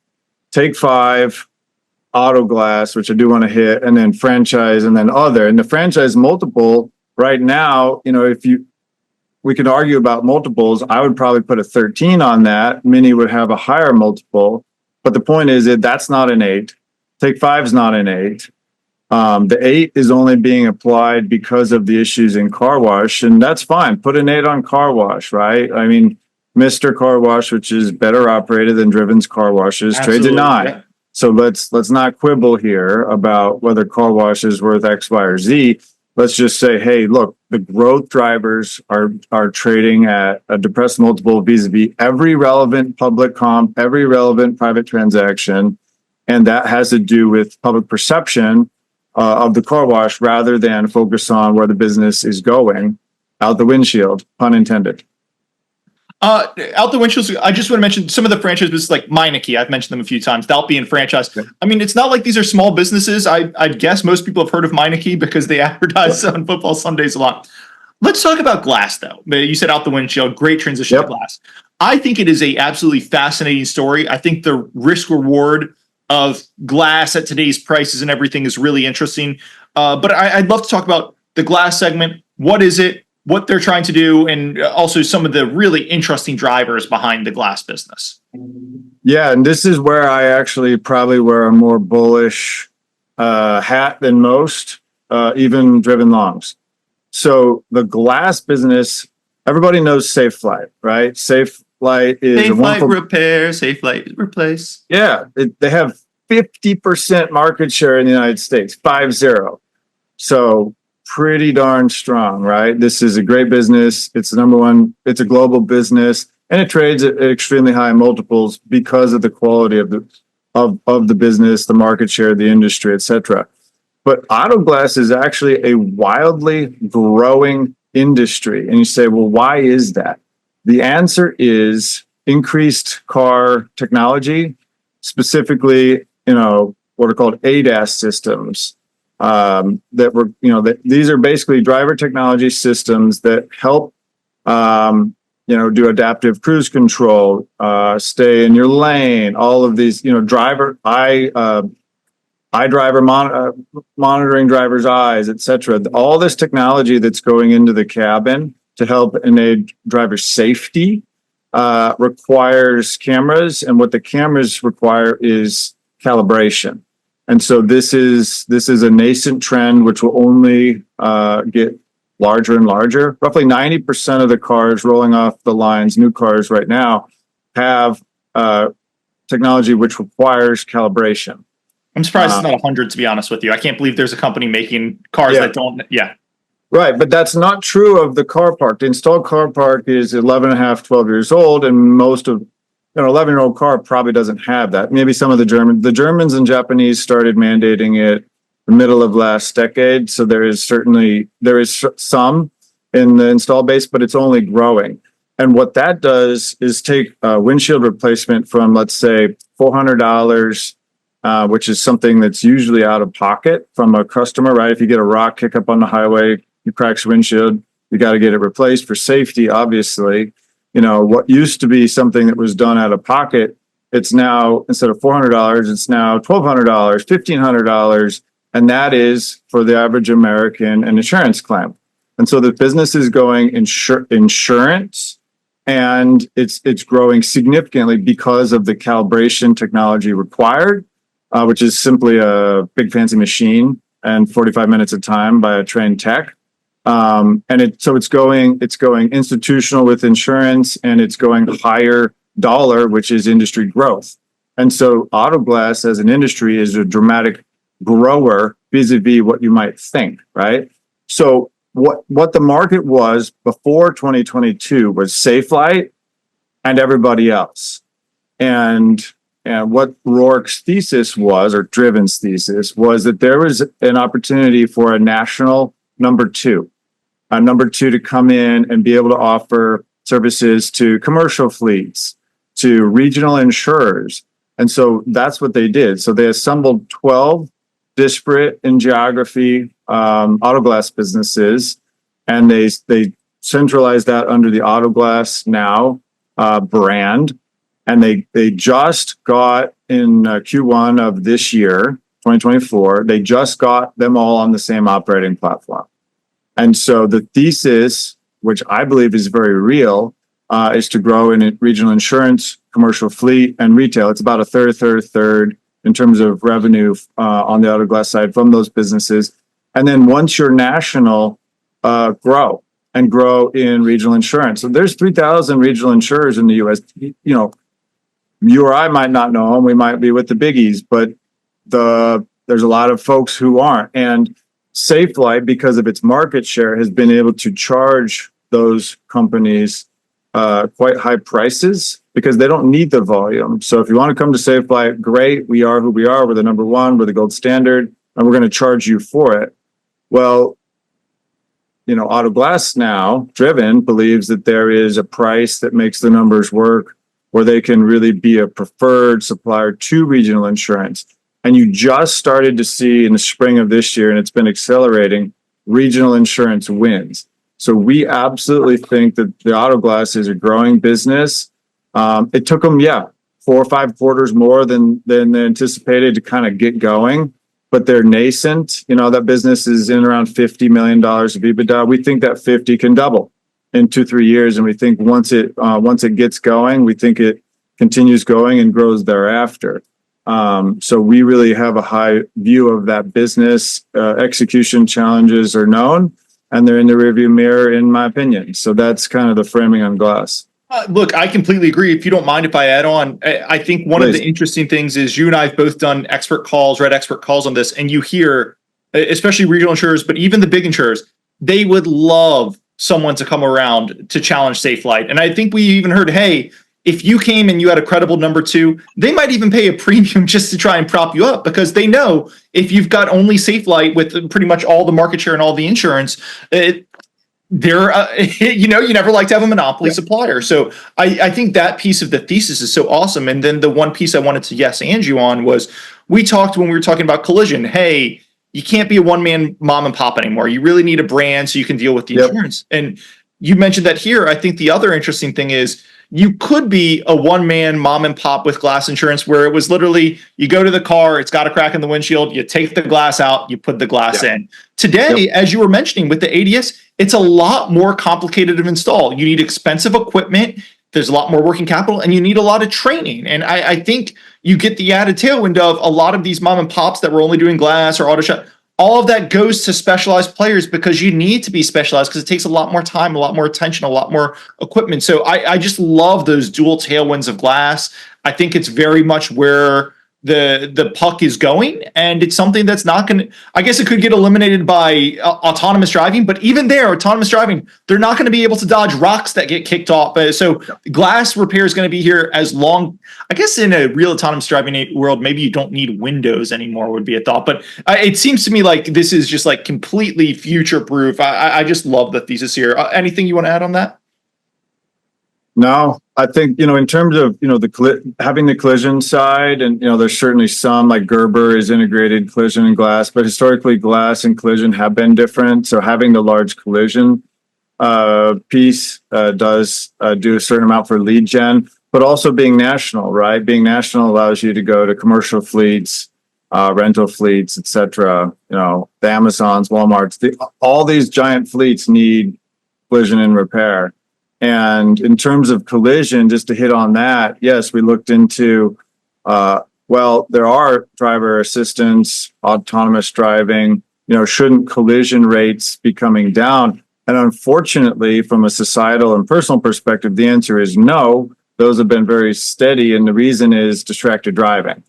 Take 5, Auto Glass, which I do want to hit, and then franchise, and then other. And the franchise multiple right now, we could argue about multiples. I would probably put a 13 on that. Many would have a higher multiple. But the point is that that's not an 8. Take 5 is not an 8. The 8 is only being applied because of the issues in car wash, and that's fine. Put an 8 on car wash, right? I mean, Mr. Car Wash, which is better operated than Driven's car washes, trades at 9. Yeah. So let's not quibble here about whether car wash is worth X, Y, or Z. Let's just say, hey, look, the growth drivers are trading at a depressed multiple vis-a-vis every relevant public comp, every relevant private transaction, and that has to do with public perception of the car wash rather than focus on where the business is going. Out the windshield, pun intended. Out the windshield, I just want to mention some of the franchise businesses like Meineke. I've mentioned them a few times. They'll be in franchise. I mean, it's not like these are small businesses. I'd guess most people have heard of Meineke because they advertise on Football Sundays a lot. Let's talk about glass, though. You said out the windshield, great transition to glass. I think it is a absolutely fascinating story. I think the risk reward of glass at today's prices and everything is really interesting. But I'd love to talk about the glass segment. What is it? What they're trying to do, and also some of the really interesting drivers behind the glass business. Yeah, and this is where I actually probably wear a more bullish hat than most, even Driven longs. So the glass business, everybody knows Safe Flight, right? Safe Flight is Safe Flight repair, Safe Flight replace. Yeah, they have 50% market share in the United States, 50. So pretty darn strong, right? This is a great business. It's the number one. It's a global business, and it trades at extremely high multiples because of the quality of the business, the market share, the industry, etc. But auto glass is actually a wildly growing industry, and you say, well, why is that? The answer is increased car technology, specifically, what are called ADAS systems. These are basically driver technology systems that help, do adaptive cruise control, stay in your lane, all of these, monitoring driver's eyes, etc. All this technology that's going into the cabin to help enable driver safety requires cameras, and what the cameras require is calibration. And so this is a nascent trend which will only get larger and larger. Roughly 90% of the cars rolling off the lines, new cars right now, have technology which requires calibration. I'm surprised it's not 100, to be honest with you. I can't believe there's a company making cars that don't. Yeah. Right, but that's not true of the car park. The installed car park is 11 and a half, 12 years old, and most of an 11-year-old car probably doesn't have that. Maybe some of the Germans and Japanese started mandating it the middle of last decade. So there is some in the install base, but it's only growing. And what that does is take windshield replacement from, let's say, $400, which is something that's usually out of pocket from a customer, right? If you get a rock kick up on the highway, you crack your windshield, you got to get it replaced for safety, obviously. You know, what used to be something that was done out of pocket, it's now, instead of $400, it's now $1,200, $1,500. And that is for the average American an insurance claim. And so the business is going insurance, and it's growing significantly because of the calibration technology required, which is simply a big fancy machine and 45 minutes of time by a trained tech. It's going institutional with insurance, and it's going higher dollar, which is industry growth. And so auto glass as an industry is a dramatic grower vis-a-vis what you might think, right? So what the market was before 2022 was Safelite and everybody else. And what Roark's thesis was, or Driven's thesis, was that there was an opportunity for a national number two to come in and be able to offer services to commercial fleets, to regional insurers. And so that's what they did. So they assembled 12 disparate in geography auto glass businesses, and they centralized that under the Auto Glass Now brand. And they just got in Q1 of this year, 2024, they just got them all on the same operating platform. And so the thesis, which I believe is very real, is to grow in regional insurance, commercial fleet, and retail. It's about a third in terms of revenue on the auto glass side from those businesses. And then once you're national, grow in regional insurance. So there's 3,000 regional insurers in the U.S. You know, you or I might not know them. We might be with the biggies, but there's a lot of folks who aren't. And Safelite, because of its market share, has been able to charge those companies quite high prices because they don't need the volume. So if you want to come to Safelite, great. We are who we are. We're the number one. We're the gold standard, and we're going to charge you for it. Well, you know, Auto Glass Now, Driven, believes that there is a price that makes the numbers work, where they can really be a preferred supplier to regional insurance. And you just started to see in the spring of this year, and it's been accelerating, regional insurance wins. So we absolutely think that the auto glass is a growing business. It took them, 4 or 5 quarters more than they anticipated to kind of get going, but they're nascent. You know, that business is in around $50 million of EBITDA. We think that 50 can double in 2-3 years. And we think once it gets going, we think it continues going and grows thereafter. So we really have a high view of that business. Execution challenges are known, and they're in the rearview mirror, in my opinion. So that's kind of the framing on glass. Look, I completely agree. If you don't mind if I add on, I think one of the interesting things is you and I have both done read expert calls on this, and you hear, especially regional insurers, but even the big insurers, they would love someone to come around to challenge Safelite. And I think we even heard, hey, if you came and you had a credible number two, they might even pay a premium just to try and prop you up, because they know if you've got only Safelite with pretty much all the market share and all the insurance, you never like to have a monopoly supplier. So I think that piece of the thesis is so awesome. And then the one piece I wanted to yes and you on was, we talked when we were talking about collision, hey, you can't be a one-man mom and pop anymore. You really need a brand so you can deal with the insurance. And you mentioned that here. I think the other interesting thing is, you could be a one-man mom and pop with glass insurance, where it was literally, you go to the car, it's got a crack in the windshield, you take the glass out, you put the glass in. Today, as you were mentioning with the ADS, it's a lot more complicated to install. You need expensive equipment. there's a lot more working capital, and you need a lot of training. And I think you get the added tailwind of a lot of these mom and pops that were only doing glass or auto shop. All of that goes to specialized players because you need to be specialized because it takes a lot more time, a lot more attention, a lot more equipment. So I just love those dual tailwinds of glass. I think it's very much where the puck is going, and it's something that's not going to, I guess it could get eliminated by autonomous driving, but even there, autonomous driving, they're not going to be able to dodge rocks that get kicked off. So glass repair is going to be here as long, I guess in a real autonomous driving world, maybe you don't need windows anymore would be a thought, but it seems to me like this is just like completely future proof. I just love the thesis here. Anything you want to add on that? No, I think, in terms of, having the collision side, and, there's certainly some, like Gerber is integrated collision and glass, but historically glass and collision have been different. So having the large collision piece does do a certain amount for lead gen, but also being national, right? Being national allows you to go to commercial fleets, rental fleets, et cetera. The Amazons, Walmarts, all these giant fleets need collision and repair. And in terms of collision, just to hit on that, yes, we looked into, there are driver assistance, autonomous driving, shouldn't collision rates be coming down? And unfortunately, from a societal and personal perspective, the answer is no. Those have been very steady. And the reason is distracted driving.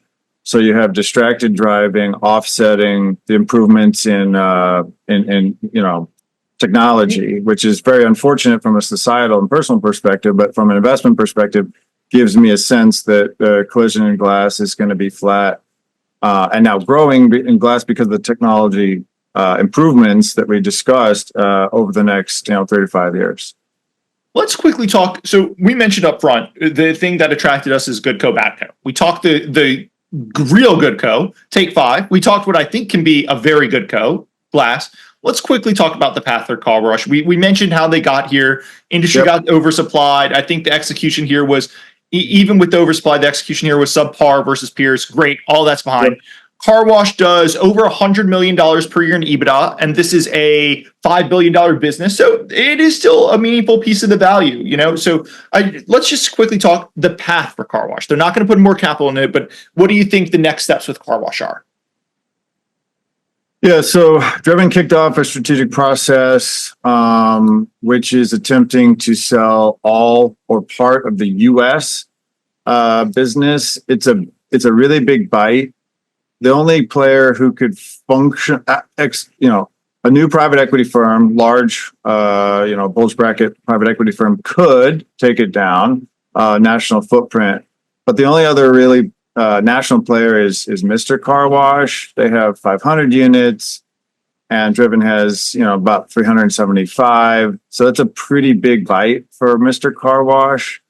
So you have distracted driving offsetting the improvements in technology, which is very unfortunate from a societal and personal perspective, but from an investment perspective, gives me a sense that collision in glass is going to be flat and now growing in glass because of the technology improvements that we discussed over the next 35 years. Let's quickly talk. So we mentioned up front, the thing that attracted us is goodco, badco. We talked the real goodco, Take 5. We talked what I think can be a very goodco, glass. Let's quickly talk about the path for car wash. We mentioned how they got here. Industry got oversupplied. I think the execution here was, even with the oversupply, the execution here was subpar versus peers. Great. All that's behind. Yep. Car wash does over $100 million per year in EBITDA, and this is a $5 billion business. So it is still a meaningful piece of the value, So let's just quickly talk the path for car wash. They're not going to put more capital in it, but what do you think the next steps with car wash are? Yeah, so DRVN kicked off a strategic process, which is attempting to sell all or part of the U.S. Business. It's a really big bite. The only player who could function, a new private equity firm, large, bulge bracket private equity firm could take it down, national footprint. But the only other really national player is Mr. Car Wash. They have 500 units, and DRVN has about 375. So that's a pretty big bite for Mr. Car Wash.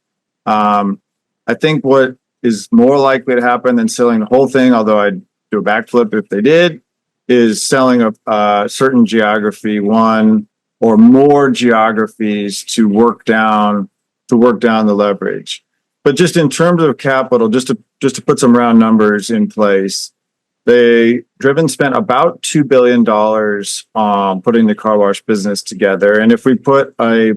I think what is more likely to happen than selling the whole thing, although I'd do a backflip if they did, is selling a certain geography, one or more geographies to work down the leverage. But just in terms of capital, just to put some round numbers in place, DRVN spent about $2 billion on putting the car wash business together. And if we put a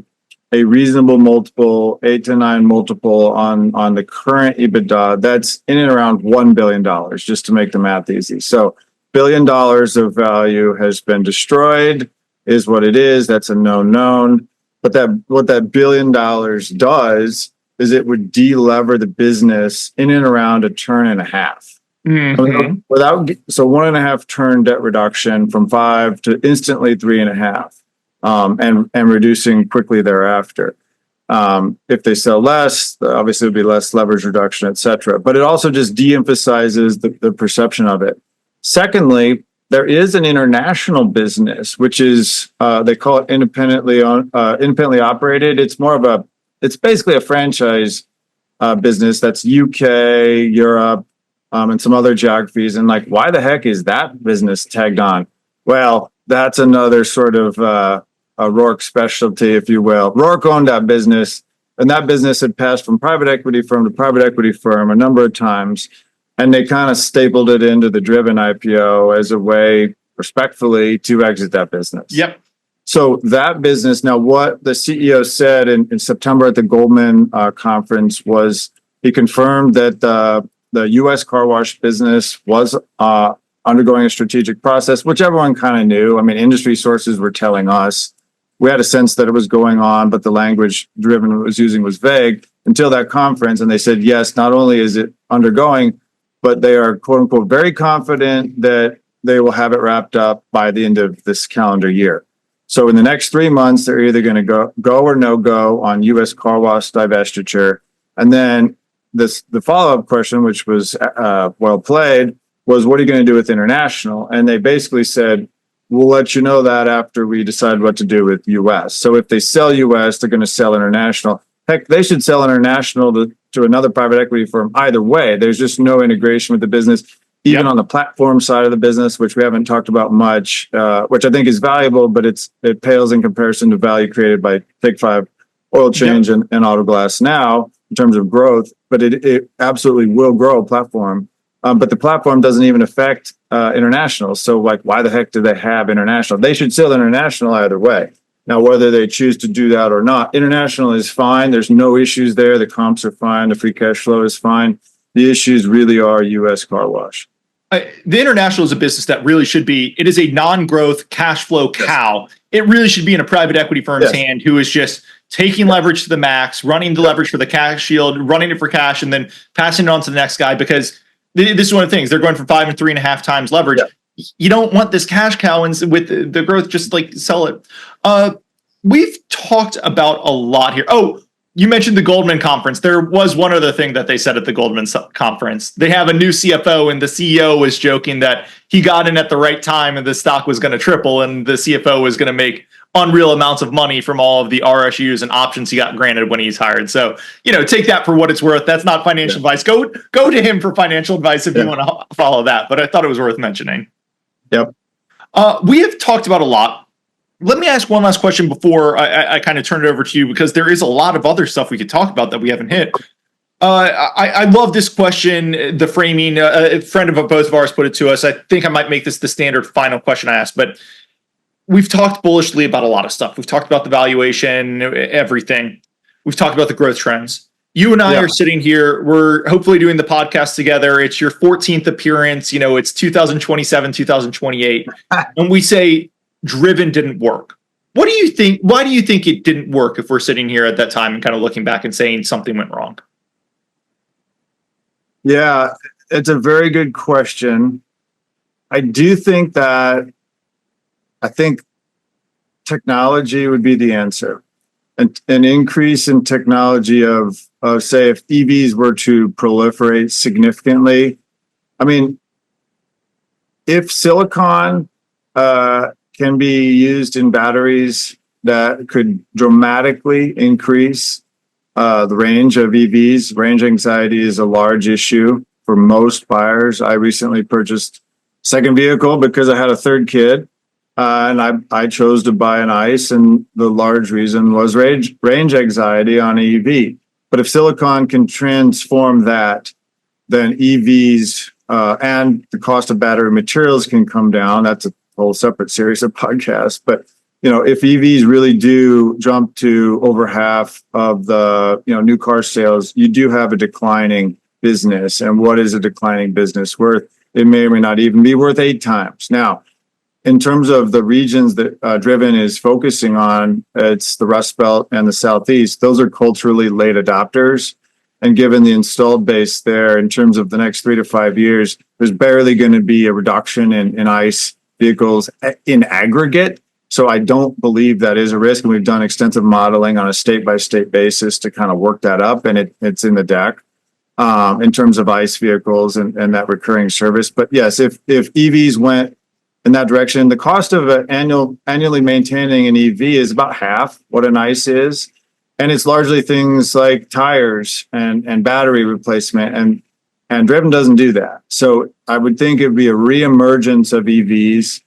reasonable multiple, 8 to 9 multiple on the current EBITDA, that's in and around $1 billion, just to make the math easy. So $1 billion of value has been destroyed, is what it is. That's a known. But what that $1 billion does is it would de-lever the business in and around a turn and a half. Mm-hmm. So 1.5 turn debt reduction from 5 to instantly 3.5, and reducing quickly thereafter. If they sell less, obviously it'll be less leverage reduction, et cetera. But it also just de-emphasizes the perception of it. Secondly, there is an international business, which is they call it independently operated. It's basically a franchise business that's UK, Europe, and some other geographies. And why the heck is that business tagged on? Well, that's another sort of a Roark specialty, if you will. Roark owned that business, and that business had passed from private equity firm to private equity firm a number of times. And they kind of stapled it into the DRVN IPO as a way, respectfully, to exit that business. Yep. So that business, now what the CEO said in September at the Goldman conference was he confirmed that the U.S. car wash business was undergoing a strategic process, which everyone kind of knew. I mean, industry sources were telling us. We had a sense that it was going on, but the language Driven was using was vague until that conference. And they said, yes, not only is it undergoing, but they are, quote unquote, very confident that they will have it wrapped up by the end of this calendar year. So in the next 3 months, they're either going to go or no go on U.S. car wash divestiture. And then the follow-up question, which was well played, was what are you going to do with international? And they basically said, we'll let you know that after we decide what to do with U.S. So if they sell U.S., they're going to sell international. Heck, they should sell international to another private equity firm either way. There's just no integration with the business, even on the platform side of the business, which we haven't talked about much, which I think is valuable, but it pales in comparison to value created by Take 5 Oil Change and Autoglass now in terms of growth. But it absolutely will grow a platform. But the platform doesn't even affect international. So like, why the heck do they have international? They should sell international either way. Now, whether they choose to do that or not, international is fine. There's no issues there. The comps are fine. The free cash flow is fine. The issues really are U.S. car wash. The international is a business that really should be, it is a non-growth cash flow cow. It really should be in a private equity firm's hand who is just taking leverage to the max, running the leverage for the cash yield, running it for cash, and then passing it on to the next guy, because this is one of the things. They're going from 5 and 3.5 times leverage. Yeah. You don't want this cash cow, and with the growth, just like sell it. We've talked about a lot here. Oh, you mentioned the Goldman conference. There was one other thing that they said at the Goldman conference. They have a new CFO, and the CEO was joking that he got in at the right time and the stock was going to triple, and the CFO was going to make unreal amounts of money from all of the RSUs and options he got granted when he's hired. So, take that for what it's worth. That's not financial advice. Go to him for financial advice if you want to follow that. But I thought it was worth mentioning. Yep. We have talked about a lot. Let me ask one last question before I kind of turn it over to you, because there is a lot of other stuff we could talk about that we haven't hit. I love this question, the framing. A friend of both of ours put it to us. I think I might make this the standard final question I ask, but we've talked bullishly about a lot of stuff. We've talked about the valuation, everything. We've talked about the growth trends. You and I are sitting here. We're hopefully doing the podcast together. It's your 14th appearance. It's 2027, 2028. And we say Driven didn't work. What do you think? Why do you think it didn't work if we're sitting here at that time and kind of looking back and saying something went wrong? Yeah, it's a very good question. I do think that technology would be the answer. An increase in technology of say, if EVs were to proliferate significantly. I mean, if silicon can be used in batteries, that could dramatically increase the range of EVs. Range anxiety is a large issue for most buyers. I recently purchased a second vehicle because I had a third kid. And I chose to buy an ICE, and the large reason was range anxiety on an EV. But if silicon can transform that, then EVs and the cost of battery materials can come down. That's a whole separate series of podcasts. But if EVs really do jump to over half of the new car sales, you do have a declining business. And what is a declining business worth? It may or may not even be worth 8 times. Now, in terms of the regions that Driven is focusing on, it's the Rust Belt and the Southeast. Those are culturally late adopters. And given the installed base there, in terms of the next 3 to 5 years, there's barely going to be a reduction in ICE vehicles in aggregate. So I don't believe that is a risk. And we've done extensive modeling on a state-by-state basis to kind of work that up. And it's in the deck in terms of ICE vehicles and that recurring service. But yes, if EVs went in that direction, the cost of annually maintaining an EV is about half what an ICE is. And it's largely things like tires and battery replacement. And Driven doesn't do that. So I would think it would be a reemergence of EVs.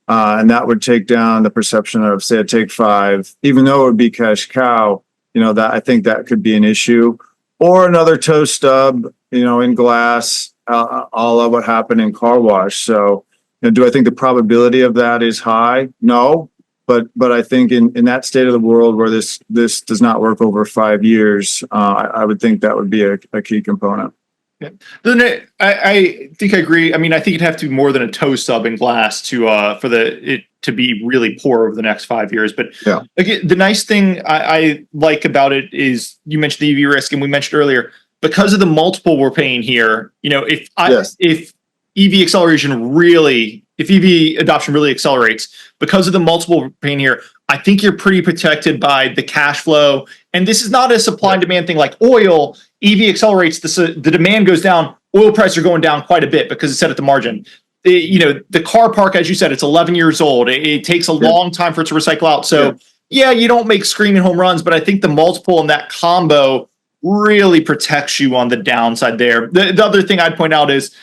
And that would take down the perception of, say, a Take 5, even though it would be cash cow, that I think that could be an issue. Or another toe stub, in glass, all of what happened in car wash. So, do I think the probability of that is high? No. But I think in that state of the world where this does not work over 5 years, I would think that would be a key component. Yeah. Then I think I agree. I mean, I think it'd have to be more than a toe sub in glass to for it to be really poor over the next 5 years. But Yeah. again, the nice thing I like about it is you mentioned the EV risk, and we mentioned earlier, because of the multiple we're paying here. If EV acceleration really, if EV adoption really accelerates because of the multiple we're paying here, I think you're pretty protected by the cash flow. And this is not a supply and demand thing like oil. EV accelerates, the demand goes down. Oil prices are going down quite a bit because it's set at the margin. The car park, as you said, it's 11 years old. It takes a long time for it to recycle out. So yeah, you don't make screaming home runs, but I think the multiple in that combo really protects you on the downside there. The other thing I'd point out is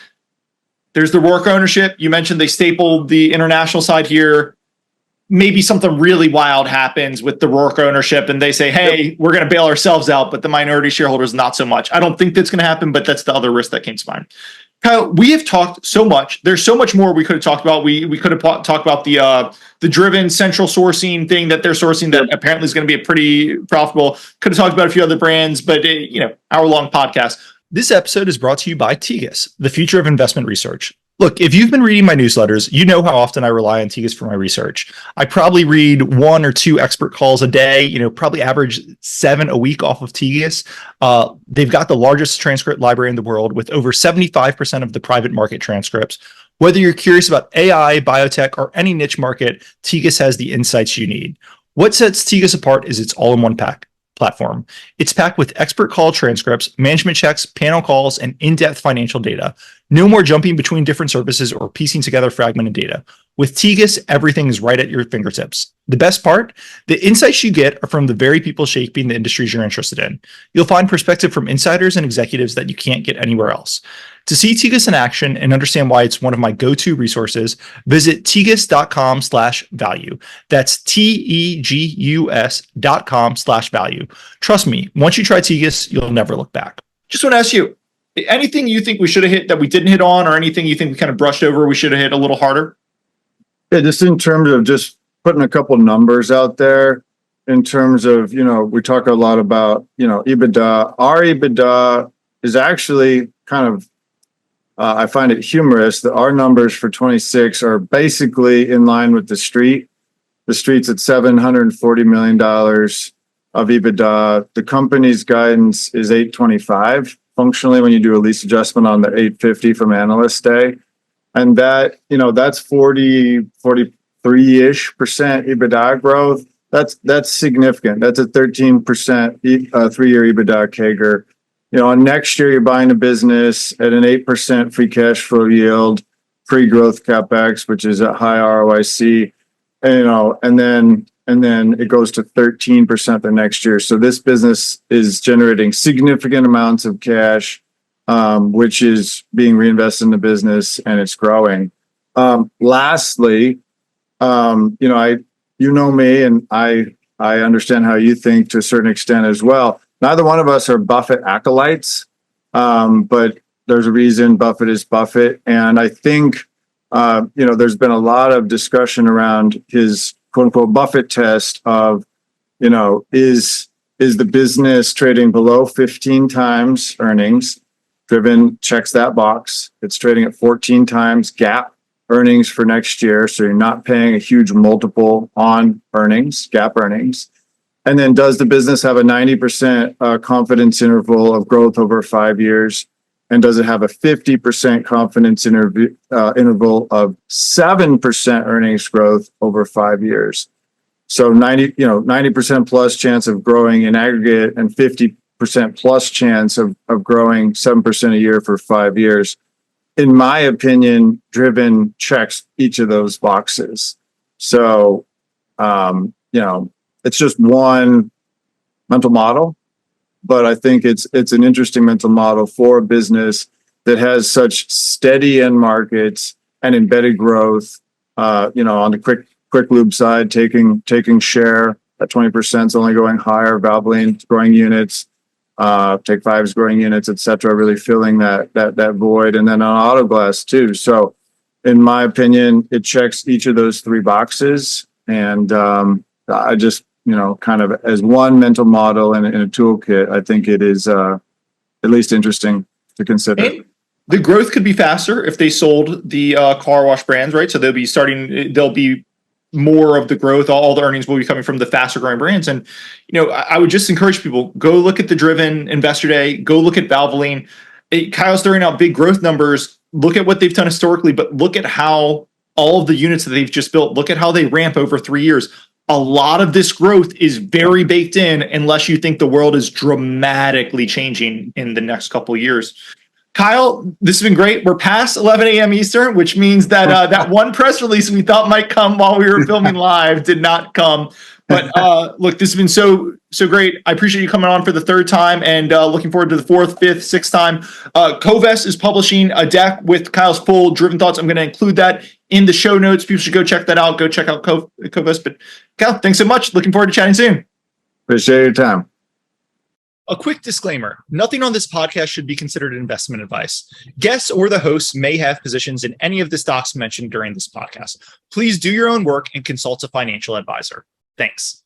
there's the Roark ownership. You mentioned they stapled the international side here. Maybe something really wild happens with the Roark ownership and they say, hey, we're going to bail ourselves out, but the minority shareholders, not so much. I don't think that's going to happen, but that's the other risk that came to mind. Kyle, we have talked so much. There's so much more we could have talked about. We could have talked about the driven central sourcing thing that they're sourcing that apparently is going to be a pretty profitable. Could have talked about a few other brands, but hour-long podcast. This episode is brought to you by Tegus, the future of investment research. Look, if you've been reading my newsletters, you know how often I rely on Tegus for my research. I probably read 1 or 2 expert calls a day, probably average 7 a week off of Tegus. They've got the largest transcript library in the world with over 75% of the private market transcripts. Whether you're curious about AI, biotech, or any niche market, Tegus has the insights you need. What sets Tegus apart is its all-in-one platform. It's packed with expert call transcripts, management checks, panel calls, and in-depth financial data. No more jumping between different services or piecing together fragmented data. With Tegus, everything is right at your fingertips. The best part? The insights you get are from the very people shaping the industries you're interested in. You'll find perspective from insiders and executives that you can't get anywhere else. To see Tegus in action and understand why it's one of my go-to resources, visit tegus.com/value. That's tegus.com/value. Trust me, once you try Tegus, you'll never look back. Just want to ask you, anything you think we should have hit that we didn't hit on, or anything you think we kind of brushed over we should have hit a little harder? Yeah, just in terms of just putting a couple numbers out there, in terms of, we talk a lot about, EBITDA. Our EBITDA is actually kind of, I find it humorous that our numbers for 26 are basically in line with the street. The street's at $740 million of EBITDA. The company's guidance is 825. Functionally, when you do a lease adjustment on the 850 from Analyst Day. And that, that's 43-ish% EBITDA growth. That's significant. That's a 13% 3-year EBITDA CAGR. On next year, you're buying a business at an 8% free cash flow yield, pre-growth CapEx, which is a high ROIC, and then it goes to 13% the next year. So this business is generating significant amounts of cash, which is being reinvested in the business, and it's growing. Lastly, me, and I understand how you think to a certain extent as well. Neither one of us are Buffett acolytes, but there's a reason Buffett is Buffett. And I think, there's been a lot of discussion around his quote unquote Buffett test of, is the business trading below 15 times earnings? Driven checks that box. It's trading at 14 times GAAP earnings for next year. So you're not paying a huge multiple on earnings, GAAP earnings. And then does the business have a 90% confidence interval of growth over 5 years? And does it have a 50% confidence interval of 7% earnings growth over 5 years? So 90% plus chance of growing in aggregate and 50% plus chance of growing 7% a year for 5 years. In my opinion, Driven checks each of those boxes. So, it's just one mental model, but I think it's an interesting mental model for a business that has such steady end markets and embedded growth. On the quick lube side, taking share at 20% is only going higher. Valvoline growing units, Take 5 is growing units, et cetera, really filling that void, and then on auto glass too. So, in my opinion, it checks each of those 3 boxes. And I just, kind of as one mental model and a toolkit, I think it is at least interesting to consider. And the growth could be faster if they sold the car wash brands, right? So there'll be more of the growth. All the earnings will be coming from the faster growing brands. And, I would just encourage people, go look at the Driven Investor Day, go look at Valvoline. Kyle's throwing out big growth numbers. Look at what they've done historically, but look at how all of the units that they've just built, look at how they ramp over 3 years. A lot of this growth is very baked in unless you think the world is dramatically changing in the next couple of years. Kyle, this has been great. We're past 11 a.m. Eastern, which means that that one press release we thought might come while we were filming live did not come. But look, this has been so great. I appreciate you coming on for the third time, and looking forward to the fourth, fifth, sixth time. Covest is publishing a deck with Kyle's full Driven thoughts. I'm going to include that in the show notes. People should go check that out. Go check out Covest. But Kyle, thanks so much. Looking forward to chatting soon. Appreciate your time. A quick disclaimer: nothing on this podcast should be considered investment advice. Guests or the hosts may have positions in any of the stocks mentioned during this podcast. Please do your own work and consult a financial advisor. Thanks.